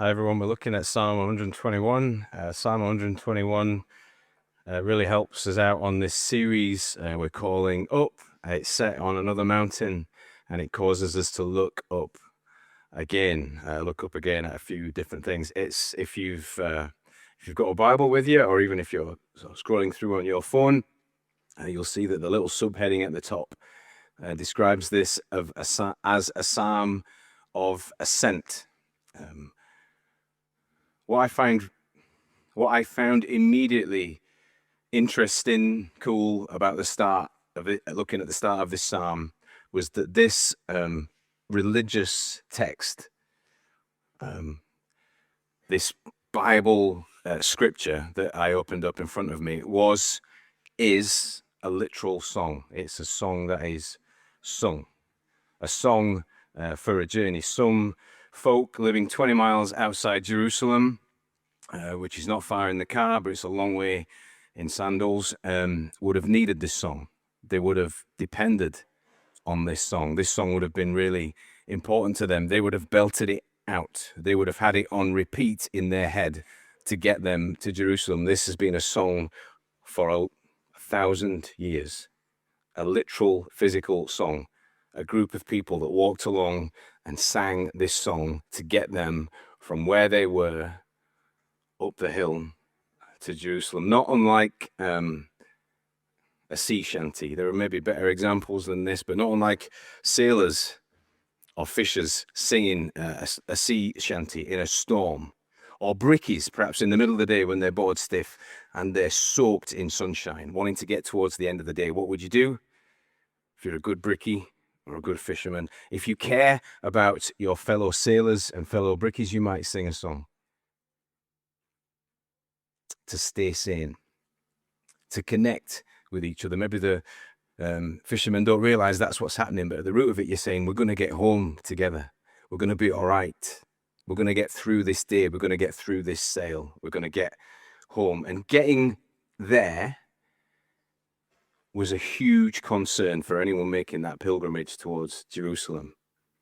Hi everyone, we're looking at Psalm 121. Psalm 121 really helps us out on this series we're calling Up. It's set on another mountain and it causes us to look up again at a few different things. It's if you've got a Bible with you, or even if you're sort of scrolling through on your phone, you'll see that the little subheading at the top describes this as a psalm of ascent. What I found immediately interesting, cool about the start of it, looking at the start of this psalm, was that this religious text, this Bible scripture that I opened up in front of me, is a literal song. It's a song that is sung, a song for a journey. Some folk living 20 miles outside Jerusalem, which is not far in the car, but it's a long way in sandals, would have needed this song. They would have depended on this song. This song would have been really important to them. They would have belted it out. They would have had it on repeat in their head to get them to Jerusalem. This has been a song for 1,000 years, a literal physical song. A group of people that walked along and sang this song to get them from where they were up the hill to Jerusalem. Not unlike a sea shanty. There are maybe better examples than this, but not unlike sailors or fishers singing a sea shanty in a storm, or brickies perhaps in the middle of the day when they're bored stiff and they're soaked in sunshine, wanting to get towards the end of the day. What would you do if you're a good brickie or a good fisherman? If you care about your fellow sailors and fellow brickies, you might sing a song to stay sane, to connect with each other. Maybe the fishermen don't realize that's what's happening, but at the root of it, you're saying, we're going to get home together. We're going to be all right. We're going to get through this day. We're going to get through this sail. We're going to get home. And getting there was a huge concern for anyone making that pilgrimage towards Jerusalem,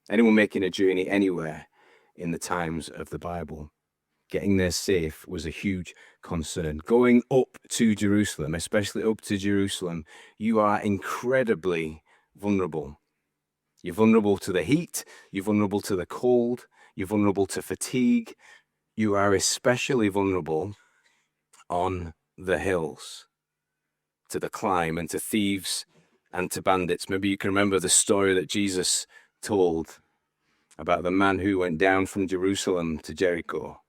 anyone making a journey anywhere in the times of the Bible. Getting there safe was a huge concern. Going up to Jerusalem, especially up to Jerusalem, you are incredibly vulnerable. You're vulnerable to the heat. You're vulnerable to the cold. You're vulnerable to fatigue. You are especially vulnerable on the hills, to the climb and to thieves and to bandits. Maybe you can remember the story that Jesus told about the man who went down from Jerusalem to Jericho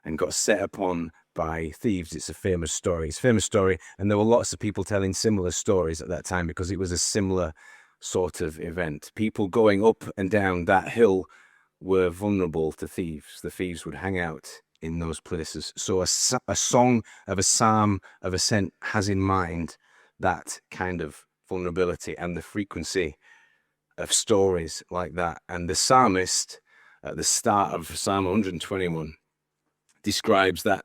and got set upon by thieves. It's a famous story. It's a famous story, and there were lots of people telling similar stories at that time because it was a similar sort of event. People going up and down that hill were vulnerable to thieves. The thieves would hang out in those places. So a song of a psalm of ascent has in mind that kind of vulnerability and the frequency of stories like that. And the psalmist at the start of Psalm 121 describes that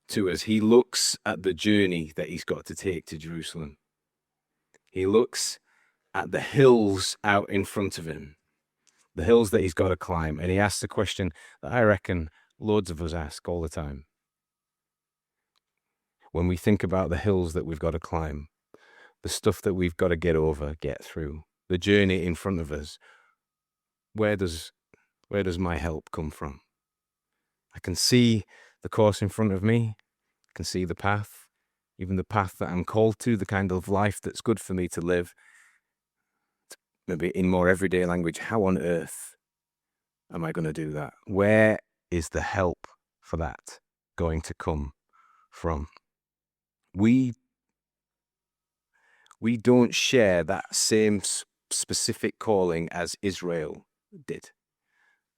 to us. He looks at the journey that he's got to take to Jerusalem. He looks at the hills out in front of him, the hills that he's got to climb, and he asks a question that I reckon loads of us ask all the time. When we think about the hills that we've got to climb, the stuff that we've got to get over, get through, the journey in front of us, where does my help come from? I can see the course in front of me. I can see the path, even the path that I'm called to, the kind of life that's good for me to live. Maybe in more everyday language, how on earth am I going to do that? Where is the help for that going to come from? We don't share that same specific calling as Israel did,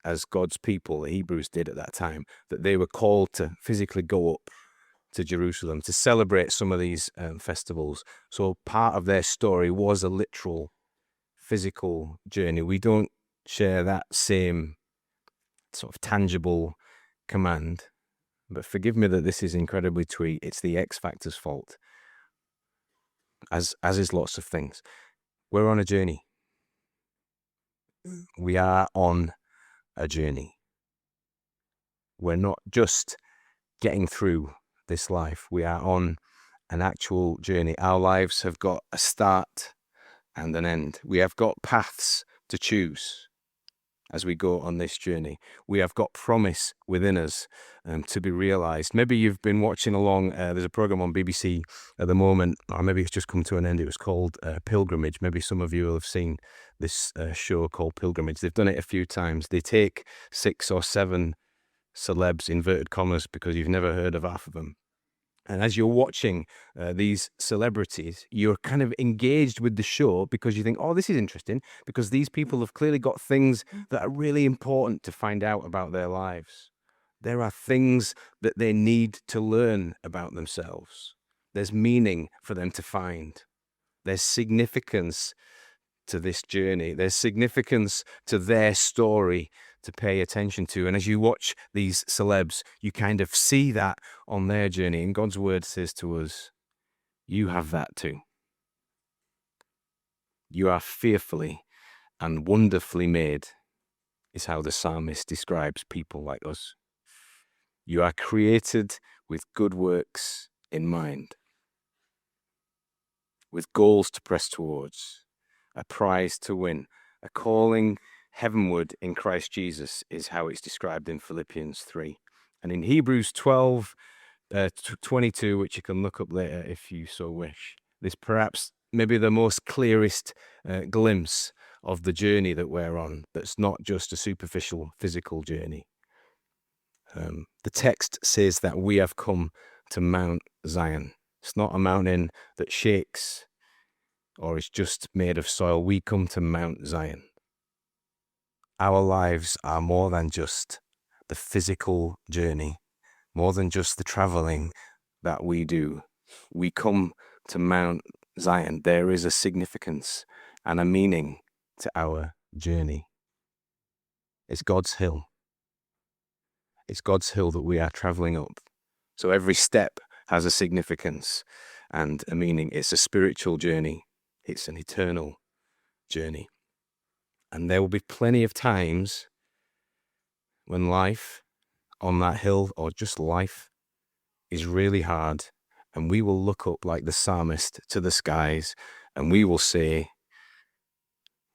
as God's people, the Hebrews did at that time, that they were called to physically go up to Jerusalem to celebrate some of these festivals. So part of their story was a literal physical journey. We don't share that same sort of tangible command, but forgive me that this is incredibly twee. It's the X Factor's fault, as is lots of things. We're on a journey. We are on a journey. we're not just getting through this life. We are on an actual journey. Our lives have got a start and an end. We have got paths to choose as we go on this journey. We have got promise within us to be realized. Maybe you've been watching along. There's a program on BBC at the moment, or maybe it's just come to an end. It was called Pilgrimage. Maybe some of you will have seen this show called Pilgrimage. They've done it a few times. They take 6 or 7 celebs, inverted commas, because you've never heard of half of them. And as you're watching these celebrities, you're kind of engaged with the show because you think, oh, this is interesting, because these people have clearly got things that are really important to find out about their lives. There are things that they need to learn about themselves. There's meaning for them to find. There's significance to this journey. There's significance to their story to pay attention to. And as you watch these celebs, you kind of see that on their journey. And God's word says to us, you have that too. You are fearfully and wonderfully made, is how the psalmist describes people like us. You are created with good works in mind, with goals to press towards, a prize to win, a calling heavenward in Christ Jesus, is how it's described in Philippians 3. And in Hebrews 12:22, which you can look up later if you so wish, there's perhaps maybe the most clearest glimpse of the journey that we're on, that's not just a superficial physical journey. The text says that we have come to Mount Zion. It's not a mountain that shakes or is just made of soil. We come to Mount Zion. Our lives are more than just the physical journey, more than just the traveling that we do. We come to Mount Zion. There is a significance and a meaning to our journey. It's God's hill. It's God's hill that we are traveling up. So every step has a significance and a meaning. It's a spiritual journey. It's an eternal journey. And there will be plenty of times when life on that hill, or just life, is really hard, and we will look up like the psalmist to the skies, and we will say,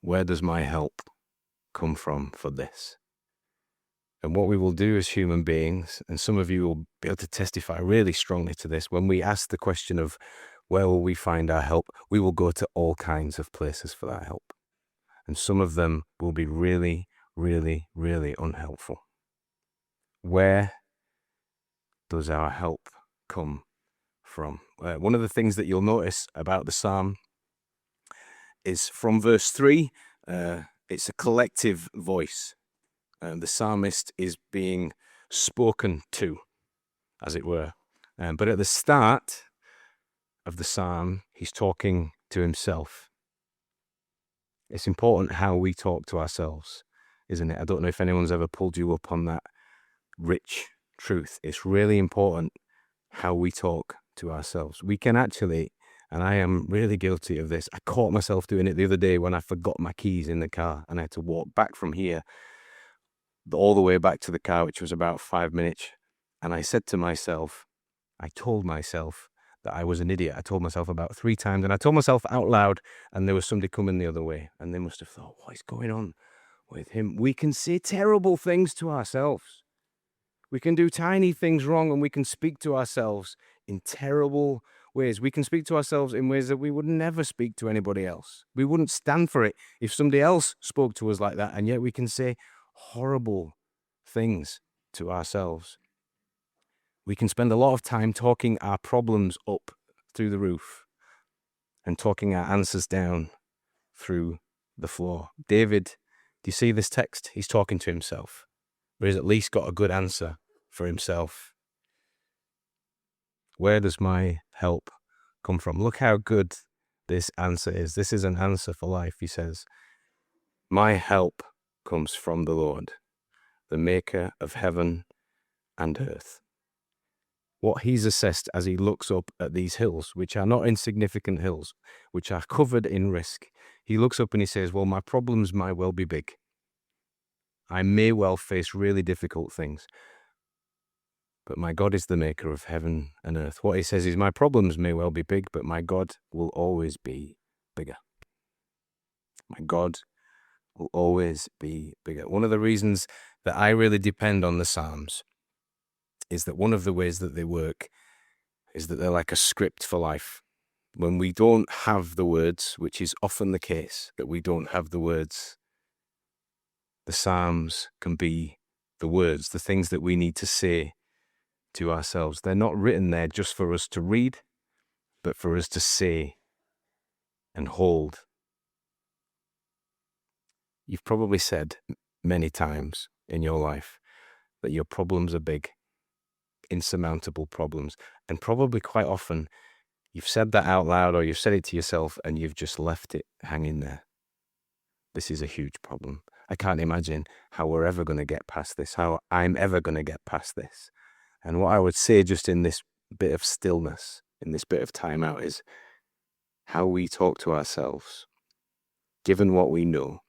where does my help come from for this? And what we will do as human beings, and some of you will be able to testify really strongly to this, when we ask the question of where will we find our help, we will go to all kinds of places for that help. And some of them will be really, really, really unhelpful. Where does our help come from? One of the things that you'll notice about the psalm is from verse 3, it's a collective voice. The psalmist is being spoken to, as it were. But at the start of the psalm, he's talking to himself. It's important how we talk to ourselves, isn't it? I don't know if anyone's ever pulled you up on that rich truth. It's really important how we talk to ourselves. We can actually, and I am really guilty of this, I caught myself doing it the other day when I forgot my keys in the car and I had to walk back from here all the way back to the car, which was about 5 minutes. And I said to myself, I told myself that I was an idiot. I told myself about 3 times, and I told myself out loud, and there was somebody coming the other way, and they must have thought, what is going on with him? We can say terrible things to ourselves. We can do tiny things wrong, and we can speak to ourselves in terrible ways. We can speak to ourselves in ways that we would never speak to anybody else. We wouldn't stand for it if somebody else spoke to us like that, and yet we can say horrible things to ourselves. We can spend a lot of time talking our problems up through the roof and talking our answers down through the floor. David, do you see this text? He's talking to himself, but he's at least got a good answer for himself. Where does my help come from? Look how good this answer is. This is an answer for life, he says. My help comes from the Lord, the maker of heaven and earth. What he's assessed as he looks up at these hills, which are not insignificant hills, which are covered in risk, he looks up and he says, well, my problems might well be big. I may well face really difficult things, but my God is the maker of heaven and earth. What he says is, my problems may well be big, but my God will always be bigger. My God will always be bigger. One of the reasons that I really depend on the Psalms is that one of the ways that they work is that they're like a script for life. When we don't have the words, which is often the case, that we don't have the words, the Psalms can be the words, the things that we need to say to ourselves. They're not written there just for us to read, but for us to say and hold. You've probably said many times in your life that your problems are big, insurmountable problems, and probably quite often you've said that out loud or you've said it to yourself and you've just left it hanging there. This is a huge problem. I can't imagine how we're ever going to get past this, how I'm ever going to get past this. And what I would say just in this bit of stillness, in this bit of time out, is how we talk to ourselves, given what we know,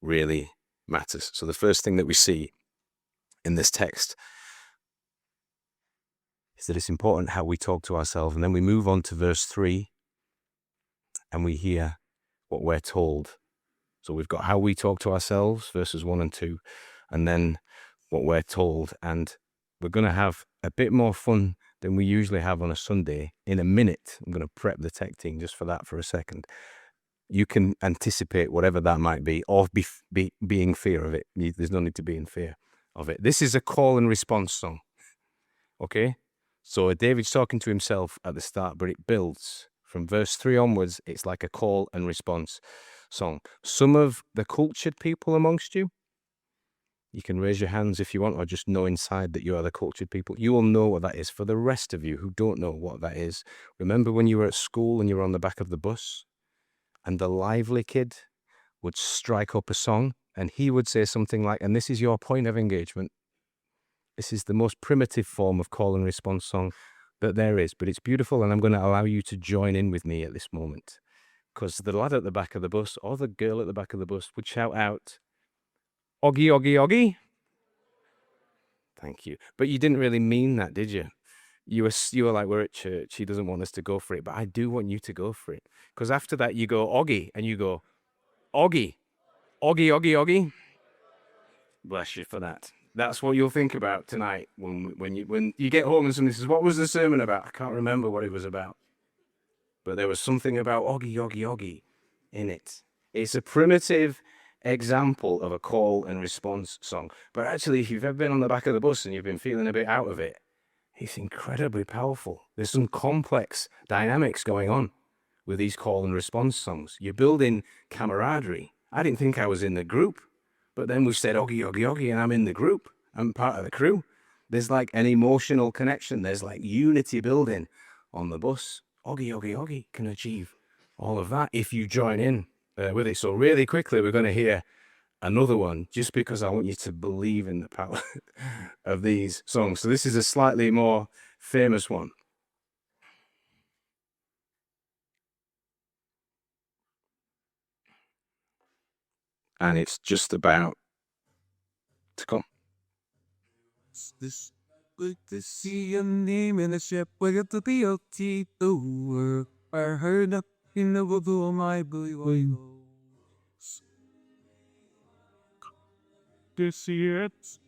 really matters. So the first thing that we see in this text is that it's important how we talk to ourselves. And then we move on to verse 3 and we hear what we're told. So we've got how we talk to ourselves, verses 1 and 2, and then what we're told. And we're going to have a bit more fun than we usually have on a Sunday. In a minute, I'm going to prep the tech team just for that for a second. You can anticipate whatever that might be, or be in fear of it. There's no need to be in fear of it. This is a call and response song, okay? So David's talking to himself at the start, but it builds. From verse 3 onwards, it's like a call and response song. Some of the cultured people amongst you, you can raise your hands if you want, or just know inside that you are the cultured people. You will know what that is. For the rest of you who don't know what that is, remember when you were at school and you were on the back of the bus and the lively kid would strike up a song and he would say something like, and this is your point of engagement. This is the most primitive form of call and response song that there is, but it's beautiful, and I'm going to allow you to join in with me at this moment. Because the lad at the back of the bus or the girl at the back of the bus would shout out, "Oggy, oggy, oggy." Thank you. But you didn't really mean that, did you? You were like, we're at church. He doesn't want us to go for it, but I do want you to go for it. Because after that, you go, "Oggy," and you go, "Oggy, oggy, oggy, oggy." Bless you for that. That's what you'll think about tonight when you get home and somebody says, "What was the sermon about?" I can't remember what it was about. But there was something about oggy, oggy, oggy in it. It's a primitive example of a call and response song. But actually, if you've ever been on the back of the bus and you've been feeling a bit out of it, it's incredibly powerful. There's some complex dynamics going on with these call and response songs. You're building camaraderie. I didn't think I was in the group, but then we said oggy, oggy, oggy, and I'm in the group. I'm part of the crew. There's like an emotional connection. There's like unity building on the bus. Oggy, oggy, oggy can achieve all of that if you join in with it. So really quickly, we're going to hear another one just because I want you to believe in the power of these songs. So this is a slightly more famous one. And it's just about to come. This good to see your name in the ship. We got to be OT the work. I heard up in the blue of my blue. To see it.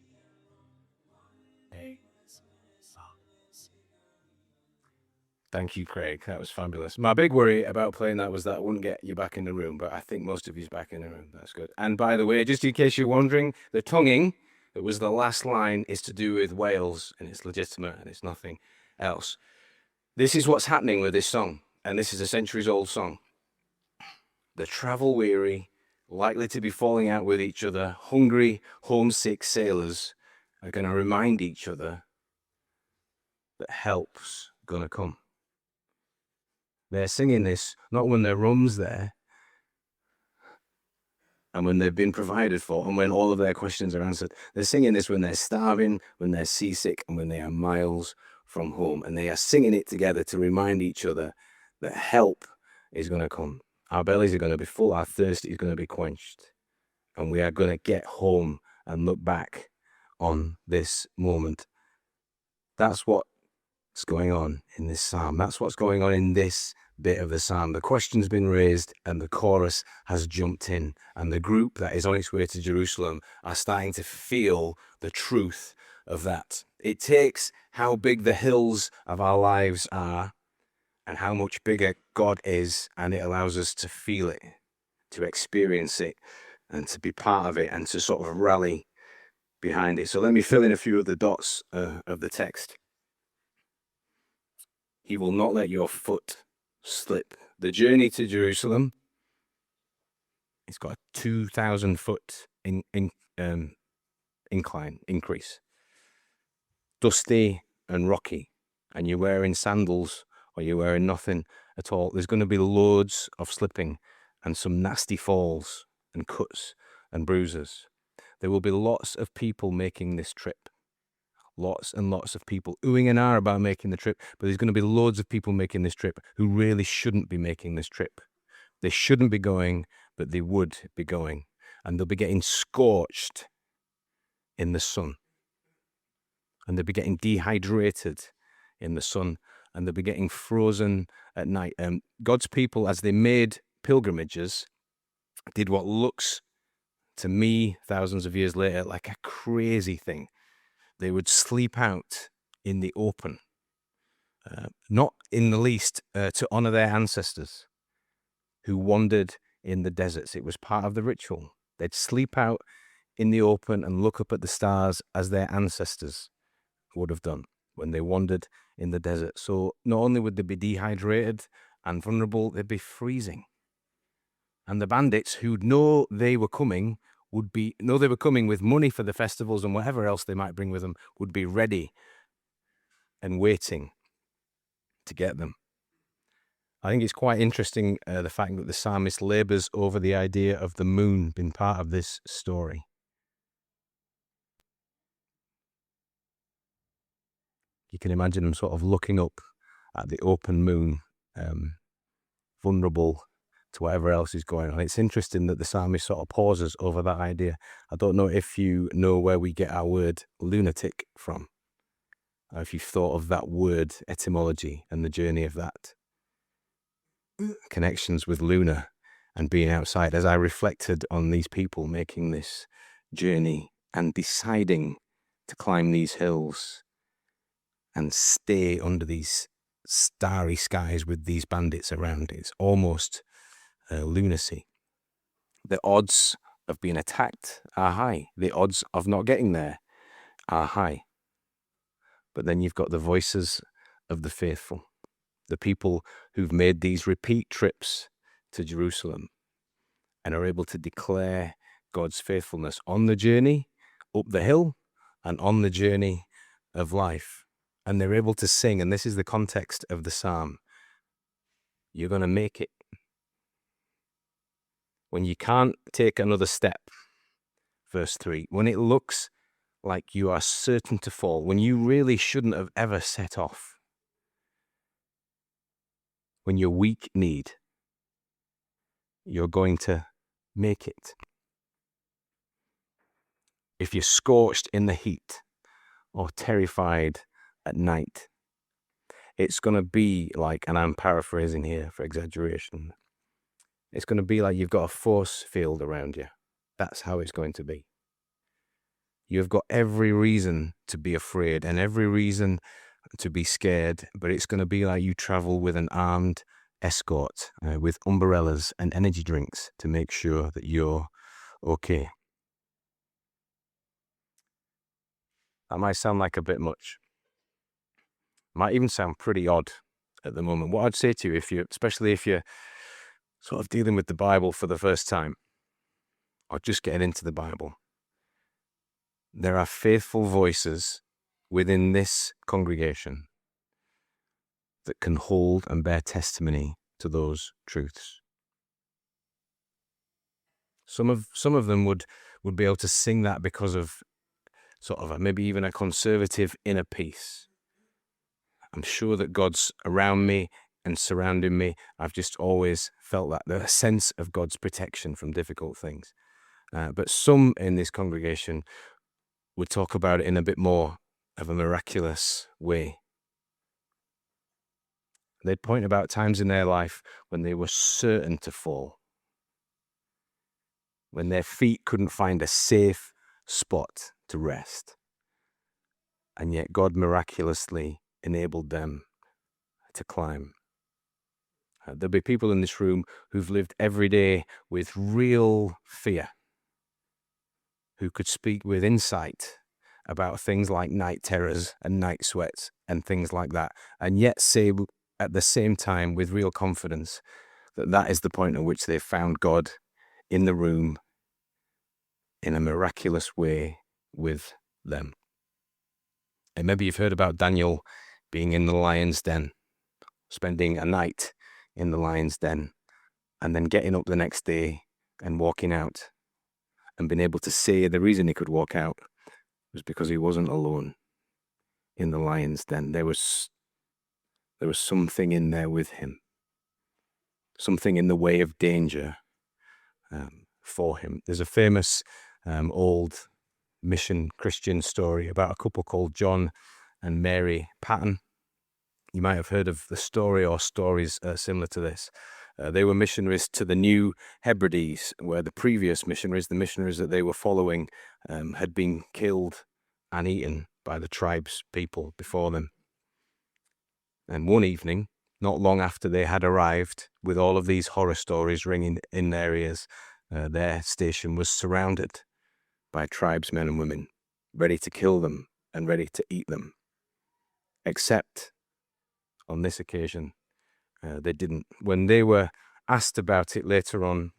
Thank you, Craig. That was fabulous. My big worry about playing that was that I wouldn't get you back in the room, but I think most of you's back in the room. That's good. And by the way, just in case you're wondering, the tonguing that was the last line is to do with Wales, and it's legitimate, and it's nothing else. This is what's happening with this song, and this is a centuries-old song. The travel-weary, likely to be falling out with each other, hungry, homesick sailors are going to remind each other that help's going to come. They're singing this not when their room's there and when they've been provided for and when all of their questions are answered. They're singing this when they're starving, when they're seasick, and when they are miles from home. And they are singing it together to remind each other that help is going to come. Our bellies are going to be full, our thirst is going to be quenched. And we are going to get home and look back on this moment That's what's going on in this psalm. That's what's going on in this bit of the psalm. The question's been raised and the chorus has jumped in, and the group that is on its way to Jerusalem are starting to feel the truth of that. It takes how big the hills of our lives are and how much bigger God is, and it allows us to feel it, to experience it, and to be part of it, and to sort of rally behind it. So let me fill in a few of the dots of the text. He will not let your foot slip. The journey to Jerusalem, it's got a 2,000 foot increase. Dusty and rocky, and you're wearing sandals or you're wearing nothing at all. There's going to be loads of slipping and some nasty falls and cuts and bruises. There will be lots of people making this trip. Lots and lots of people oohing and ahhing about making the trip, but there's going to be loads of people making this trip who really shouldn't be making this trip. They shouldn't be going, but they would be going, and they'll be getting scorched in the sun, and they'll be getting dehydrated in the sun, and they'll be getting frozen at night. God's people, as they made pilgrimages, did what looks to me thousands of years later like a crazy thing. They would sleep out in the open, not in the least to honor their ancestors who wandered in the deserts. It was part of the ritual. They'd sleep out in the open and look up at the stars as their ancestors would have done when they wandered in the desert. So not only would they be dehydrated and vulnerable, they'd be freezing. And the bandits who'd know they were coming with money for the festivals and whatever else they might bring with them, would be ready and waiting to get them. I think it's quite interesting, the fact that the psalmist labors over the idea of the moon being part of this story. You can imagine them sort of looking up at the open moon, vulnerable to whatever else is going on. It's interesting that the psalmist sort of pauses over that idea. I don't know if you know where we get our word lunatic from, or if you've thought of that word etymology and the journey of that. Connections with lunar and being outside. As I reflected on these people making this journey and deciding to climb these hills and stay under these starry skies with these bandits around, it's almost lunacy. The odds of being attacked are high. The odds of not getting there are high. But then you've got the voices of the faithful, the people who've made these repeat trips to Jerusalem and are able to declare God's faithfulness on the journey up the hill and on the journey of life. And they're able to sing, and this is the context of the psalm: you're going to make it. When you can't take another step, verse 3, when it looks like you are certain to fall, when you really shouldn't have ever set off, when you're weak-kneed, you're going to make it. If you're scorched in the heat or terrified at night, it's going to be like, and I'm paraphrasing here for exaggeration, it's going to be like you've got a force field around you. That's how it's going to be. You've got every reason to be afraid and every reason to be scared, but it's going to be like you travel with an armed escort with umbrellas and energy drinks to make sure that you're okay. That might sound like a bit much. Might even sound pretty odd at the moment. What I'd say to you, especially if you're sort of dealing with the Bible for the first time, or just getting into the Bible, there are faithful voices within this congregation that can hold and bear testimony to those truths. Some of them would be able to sing that because of sort of maybe even a conservative inner peace. I'm sure that God's around me and surrounding me. I've just always felt that, the sense of God's protection from difficult things. But some in this congregation would talk about it in a bit more of a miraculous way. They'd point about times in their life when they were certain to fall, when their feet couldn't find a safe spot to rest, and yet God miraculously enabled them to climb. There'll be people in this room who've lived every day with real fear, who could speak with insight about things like night terrors and night sweats and things like that, and yet say at the same time with real confidence that that is the point at which they've found God in the room in a miraculous way with them. And maybe you've heard about Daniel being in the lion's den, spending a night in the lion's den, and then getting up the next day and walking out, and being able to say the reason he could walk out was because he wasn't alone in the lion's den. There was something in there with him, something in the way of danger for him. There's a famous old mission Christian story about a couple called John and Mary Patton. You might have heard of the story or stories similar to this. They were missionaries to the New Hebrides, where the previous missionaries, the missionaries that they were following, had been killed and eaten by the tribe's people before them. And one evening, not long after they had arrived, with all of these horror stories ringing in their ears, their station was surrounded by tribesmen and women, ready to kill them and ready to eat them. Except on this occasion, they didn't. When they were asked about it later on,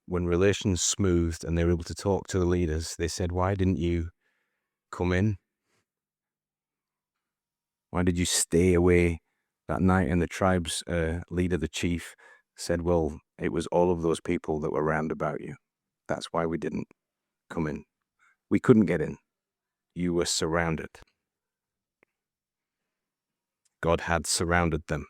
when relations smoothed and they were able to talk to the leaders, they said, "Why didn't you come in? Why did you stay away that night?" And the tribe's leader, the chief, said, "Well, it was all of those people that were round about you. That's why we didn't come in. We couldn't get in. You were surrounded." God had surrounded them.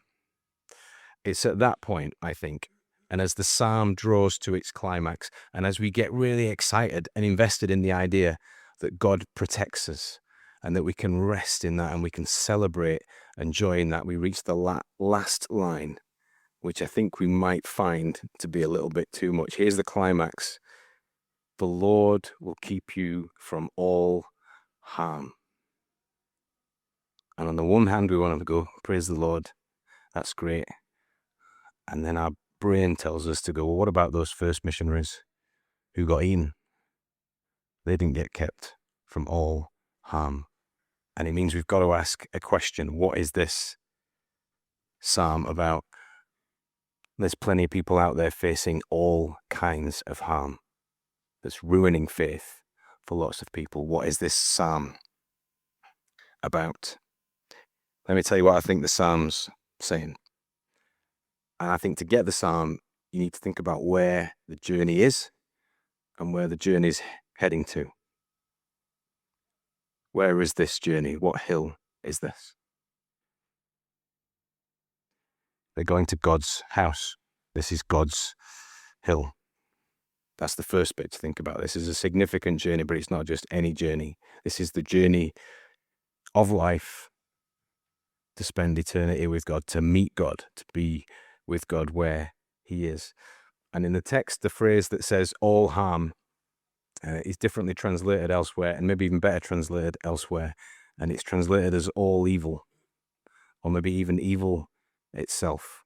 It's at that point, I think, and as the psalm draws to its climax, and as we get really excited and invested in the idea that God protects us and that we can rest in that and we can celebrate and joy in that, we reach the last line, which I think we might find to be a little bit too much. Here's the climax. "The Lord will keep you from all harm." And on the one hand, we want to go, praise the Lord, that's great. And then our brain tells us to go, well, what about those first missionaries who got eaten? They didn't get kept from all harm. And it means we've got to ask a question. What is this psalm about? There's plenty of people out there facing all kinds of harm that's ruining faith for lots of people. What is this psalm about? Let me tell you what I think the psalm's saying. And I think to get the psalm, you need to think about where the journey is and where the journey is heading to. Where is this journey? What hill is this? They're going to God's house. This is God's hill. That's the first bit to think about. This is a significant journey, but it's not just any journey. This is the journey of life, to spend eternity with God, to meet God, to be with God where he is. And in the text, the phrase that says all harm is differently translated elsewhere, and maybe even better translated elsewhere. And it's translated as all evil, or maybe even evil itself.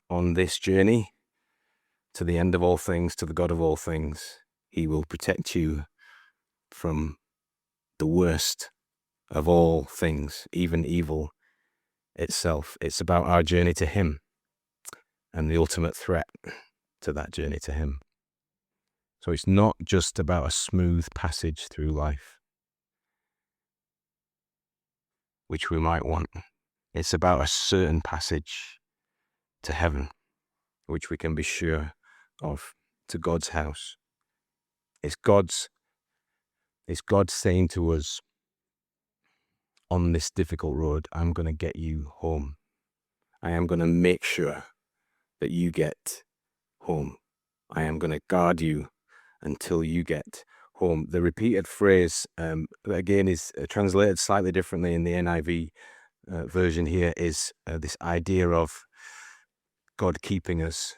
On this journey to the end of all things, to the God of all things, he will protect you from the worst of all things, even evil itself. It's about our journey to him and the ultimate threat to that journey to him. So it's not just about a smooth passage through life, which we might want. It's about a certain passage to heaven, which we can be sure of, to God's house. It's God saying to us, on this difficult road, I'm going to get you home. I am going to make sure that you get home. I am going to guard you until you get home. The repeated phrase, that again is translated slightly differently in the NIV version here, is this idea of God keeping us.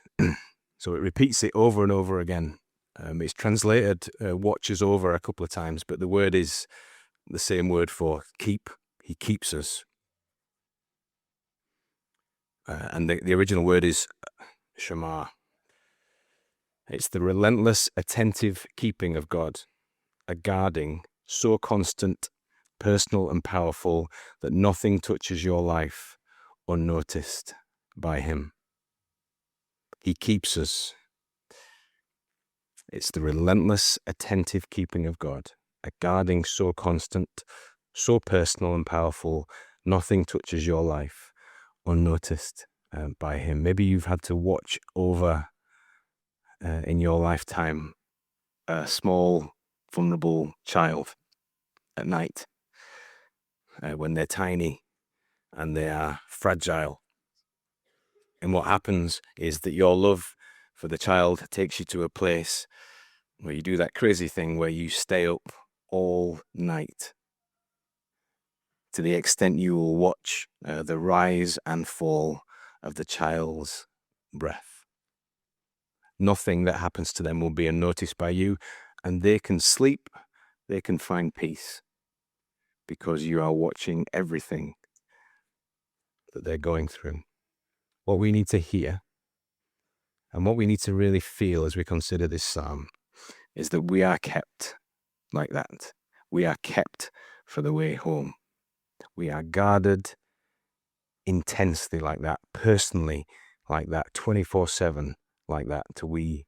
So it repeats it over and over again. It's translated watches over a couple of times, but the word is the same word for keep. He keeps us. And the original word is Shema. It's the relentless, attentive keeping of God, a guarding so constant, personal and powerful that nothing touches your life unnoticed by him. He keeps us. It's the relentless, attentive keeping of God, a guarding so constant, so personal and powerful, nothing touches your life unnoticed by him. Maybe you've had to watch over in your lifetime a small, vulnerable child at night when they're tiny and they are fragile. And what happens is that your love for the child takes you to a place where you do that crazy thing where you stay up all night, to the extent you will watch the rise and fall of the child's breath. Nothing that happens to them will be unnoticed by you, and they can sleep, they can find peace, because you are watching everything that they're going through. What we need to hear, and what we need to really feel as we consider this psalm, is that we are kept like that. We are kept for the way home. We are guarded intensely like that, personally like that, 24/7 like that, till we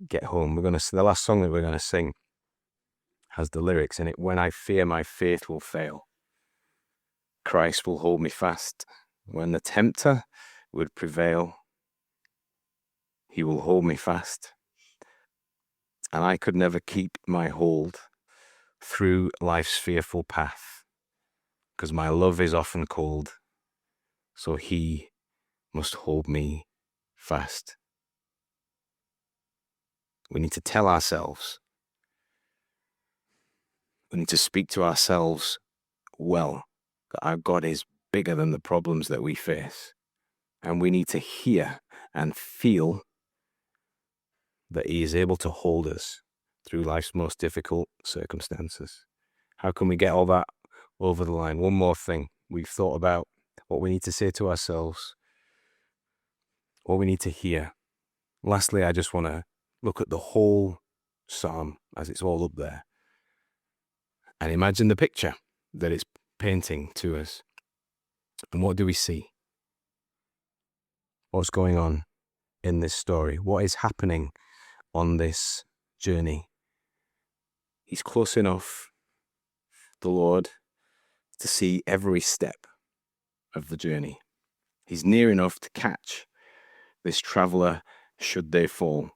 get home. The last song that we're going to sing has the lyrics in it: when I fear my faith will fail, Christ will hold me fast. When the tempter would prevail, he will hold me fast. And I could never keep my hold through life's fearful path, because my love is often cold, so he must hold me fast. We need to tell ourselves, we need to speak to ourselves well, that our God is bigger than the problems that we face. And we need to hear and feel that he is able to hold us through life's most difficult circumstances. How can we get all that over the line? One more thing. We've thought about what we need to say to ourselves, what we need to hear. Lastly, I just want to look at the whole psalm as it's all up there and imagine the picture that it's painting to us. And what do we see? What's going on in this story? What is happening on this journey? He's close enough, the Lord, to see every step of the journey. He's near enough to catch this traveler should they fall.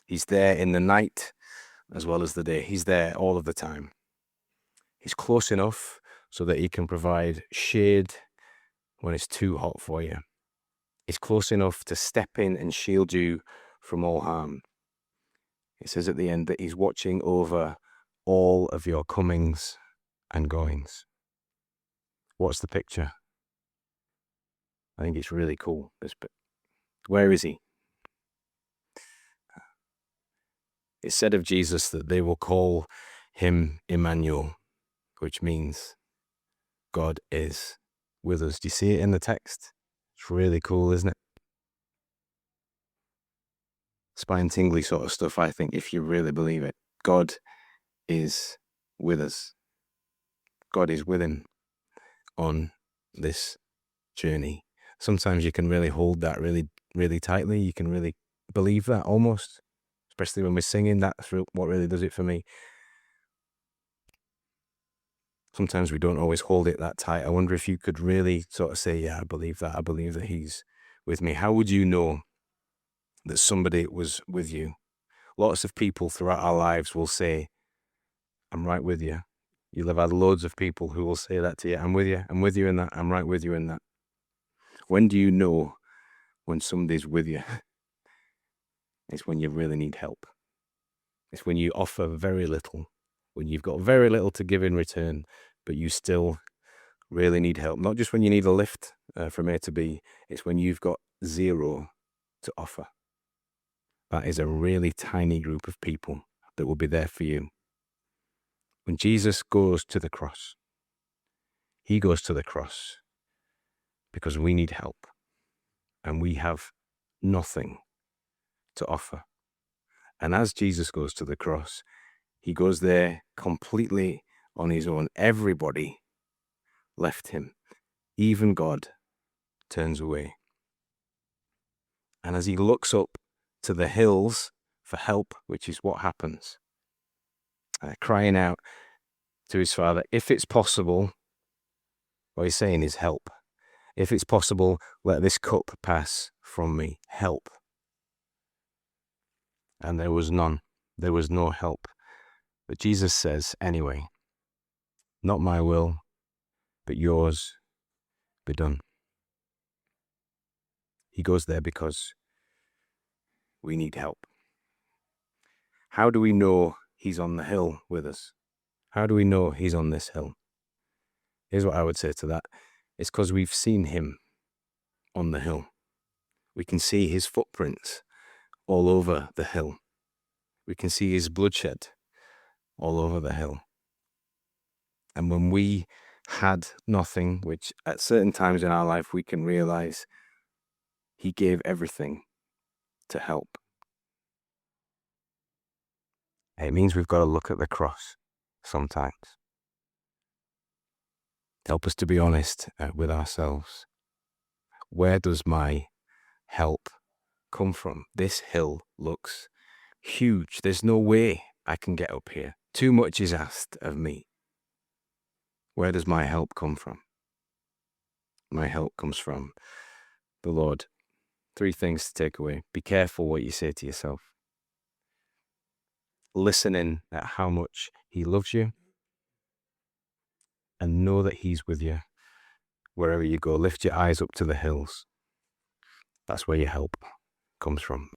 He's there in the night as well as the day. He's there all of the time. He's close enough so that he can provide shade when it's too hot for you. He's close enough to step in and shield you from all harm. It says at the end that he's watching over all of your comings and goings. What's the picture? I think it's really cool, this bit. Where is he? It said of Jesus that they will call him Emmanuel, which means God is with us. Do you see it in the text? It's really cool, isn't it? Spine tingly sort of stuff, I think, if you really believe it. God is with us. God is with him on this journey. Sometimes you can really hold that really, really tightly. You can really believe that almost, especially when we're singing. That's what really does it for me. Sometimes we don't always hold it that tight. I wonder if you could really sort of say, yeah, I believe that. I believe that he's with me. How would you know that somebody was with you? Lots of people throughout our lives will say, I'm right with you. You'll have had loads of people who will say that to you. I'm with you in that. I'm right with you in that. When do you know when somebody's with you? It's when you really need help. It's when you offer very little, when you've got very little to give in return, but you still really need help. Not just when you need a lift from A to B, it's when you've got zero to offer. That is a really tiny group of people that will be there for you. When Jesus goes to the cross, he goes to the cross because we need help and we have nothing to offer. And as Jesus goes to the cross, he goes there completely on his own. Everybody left him. Even God turns away. And as he looks up to the hills for help, which is what happens, crying out to his Father, if it's possible, what he's saying is help. If it's possible, let this cup pass from me. Help. And there was none. There was no help. But Jesus says, anyway, not my will, but yours be done. He goes there because we need help. How do we know he's on the hill with us? How do we know he's on this hill? Here's what I would say to that. It's because we've seen him on the hill. We can see his footprints all over the hill. We can see his bloodshed all over the hill. And when we had nothing, which at certain times in our life we can realize, he gave everything to help. It means we've got to look at the cross sometimes. Help us to be honest with ourselves. Where does my help come from? This hill looks huge. There's no way I can get up here. Too much is asked of me. Where does my help come from? My help comes from the Lord. 3 things to take away. Be careful what you say to yourself. Listening at how much he loves you. And know that he's with you wherever you go. Lift your eyes up to the hills. That's where your help comes from.